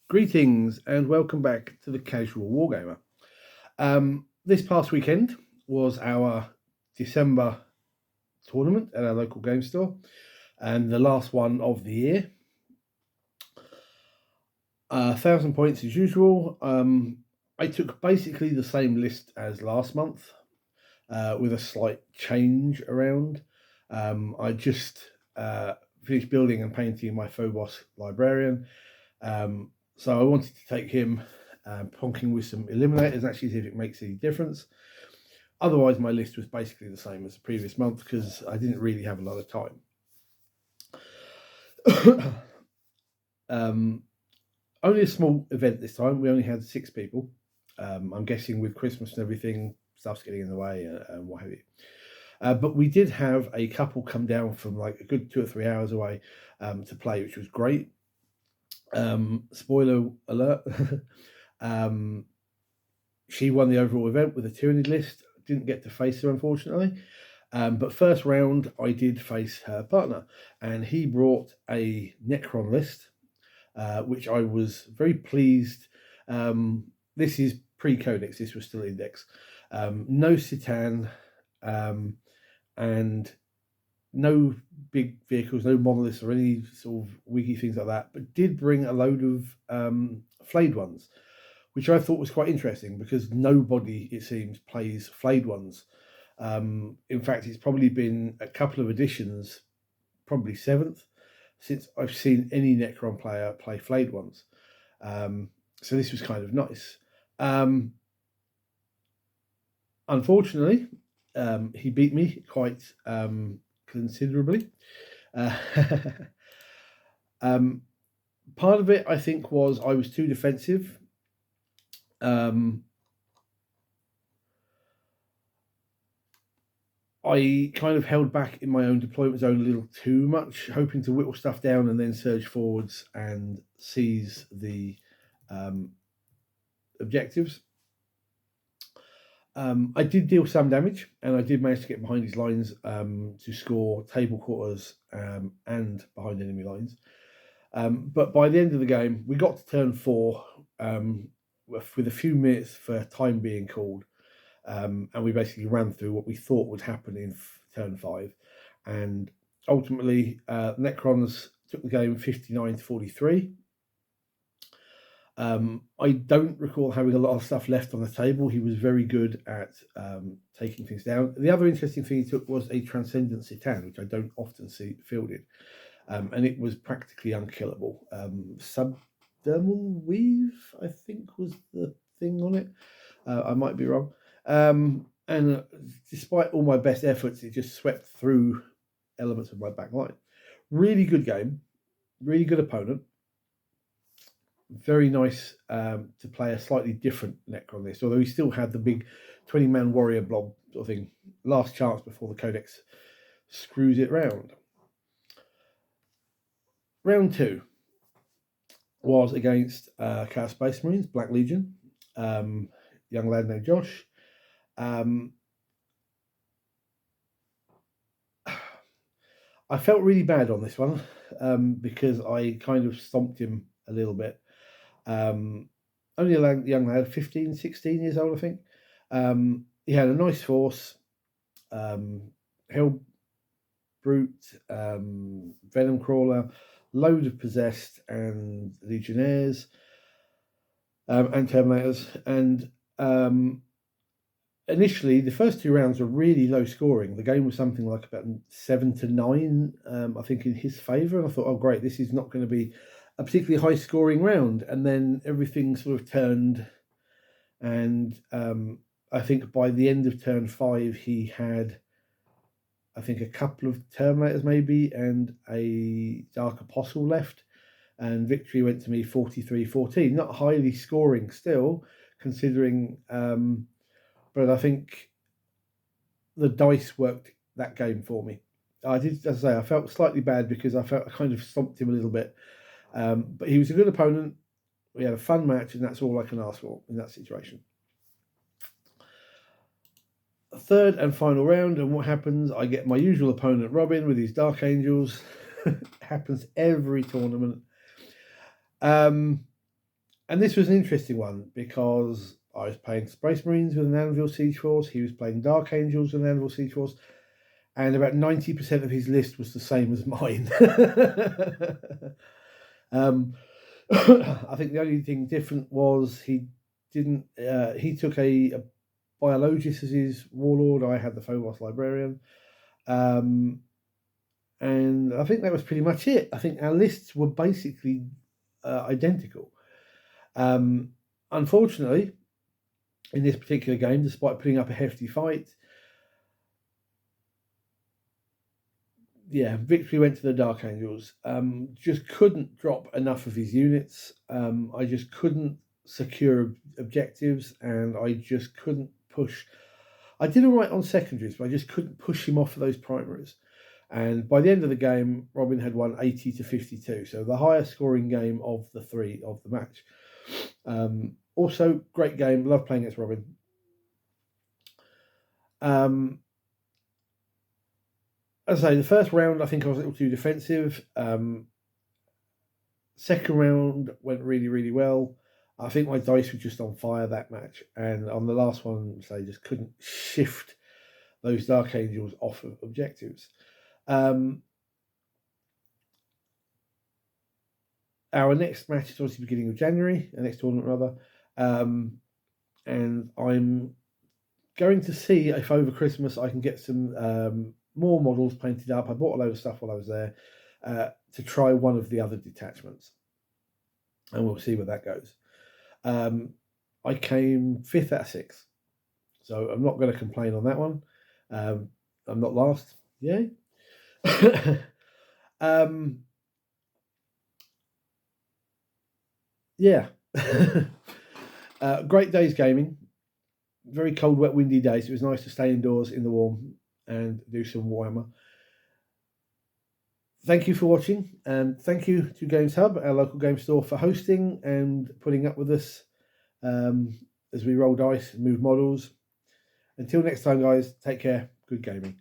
Greetings and welcome back to the Casual Wargamer. This past weekend was our December tournament at our local game store and the last one of the year. 1,000 points as usual. I took basically the same list as last month with a slight change around. I just finished building and painting my Phobos Librarian. So I wanted to take him ponking with some eliminators, actually see if it makes any difference. Otherwise, my list was basically the same as the previous month because I didn't really have a lot of time. Only a small event this time. We only had 6 people. I'm guessing with Christmas and everything, stuff's getting in the way and what have you. But we did have a couple come down from like a good 2 or 3 hours away to play, which was great. Spoiler alert. She won the overall event with a tyranny list. Didn't get to face her, unfortunately. But first round, I did face her partner, and he brought a Necron list, which I was very pleased. This is pre-Codex. This was still Index. No Citan, and no big vehicles, no monoliths or any sort of wiki things like that, but did bring a load of flayed ones, which I thought was quite interesting because nobody, it seems, plays flayed ones. In fact, it's probably been a couple of editions, probably 7th, since I've seen any Necron player play flayed ones. So this was kind of nice. Unfortunately, he beat me quite considerably. Part of it, I think, was I was too defensive. I kind of held back in my own deployment zone a little too much, hoping to whittle stuff down and then surge forwards and seize the objectives. I did deal some damage, and I did manage to get behind his lines to score table quarters and behind enemy lines. But by the end of the game, we got to turn 4 with a few minutes for time being called, and we basically ran through what we thought would happen in turn 5. And ultimately, Necrons took the game 59-43. I don't recall having a lot of stuff left on the table. He was very good at taking things down. The other interesting thing he took was a Transcendent Citan, which I don't often see fielded. And it was practically unkillable. Subdermal Weave, I think, was the thing on it. I might be wrong. And despite all my best efforts, it just swept through elements of my back line. Really good game. Really good opponent. Very nice to play a slightly different Necron list, although he still had the big 20-man warrior blob sort of thing. Last chance before the Codex screws it round. Round 2 was against Chaos Space Marines, Black Legion, young lad named Josh. I felt really bad on this one because I kind of stomped him a little bit. Only a young lad, 15, 16 years old, I think. He had a nice force, Hell Brute, Venom Crawler, load of Possessed and Legionnaires, and Terminators. And initially, the first 2 rounds were really low scoring. The game was something like about 7-9, I think, in his favour. And I thought, oh, great, this is not going to be a particularly high scoring round. And then everything sort of turned. And I think by the end of turn 5, he had, I think, a couple of Terminators maybe and a Dark Apostle left. And victory went to me 43-14. Not highly scoring still, considering... but I think the dice worked that game for me. I did, as I say, I felt slightly bad because I felt I kind of stomped him a little bit. But he was a good opponent. We had a fun match, and that's all I can ask for in that situation. Third and final round, and what happens? I get my usual opponent, Robin, with his Dark Angels. Happens every tournament. And this was an interesting one because I was playing Space Marines with an Anvil Siege Force. He was playing Dark Angels with an Anvil Siege Force. And about 90% of his list was the same as mine. I think the only thing different was he didn't. He took a Biologist as his Warlord. I had the Phobos Librarian. And I think that was pretty much it. I think our lists were basically identical. Unfortunately, in this particular game, despite putting up a hefty fight, victory went to the Dark Angels. Just couldn't drop enough of his units. I just couldn't secure objectives, and I just couldn't push. I did all right on secondaries, but I just couldn't push him off of those primaries. And by the end of the game, Robin had won 80 to 52, so the highest scoring game of the three of the match. Also, great game. Love playing against Robin. As I say, the first round, I think I was a little too defensive. Second round went really, really well. I think my dice were just on fire that match. And on the last one, so I just couldn't shift those Dark Angels off of objectives. Our next match is obviously beginning of January, the next tournament rather. And I'm going to see if over Christmas I can get some more models painted up. I bought a load of stuff while I was there to try one of the other detachments. And we'll see where that goes. I came 5th out of 6. So I'm not going to complain on that one. I'm not last. Yay. Great days gaming. Very cold, wet, windy days. So it was nice to stay indoors in the warm and do some Warhammer. Thank you for watching, and thank you to GamesHub, our local game store, for hosting and putting up with us as we roll dice and move models. Until next time, guys, take care. Good gaming.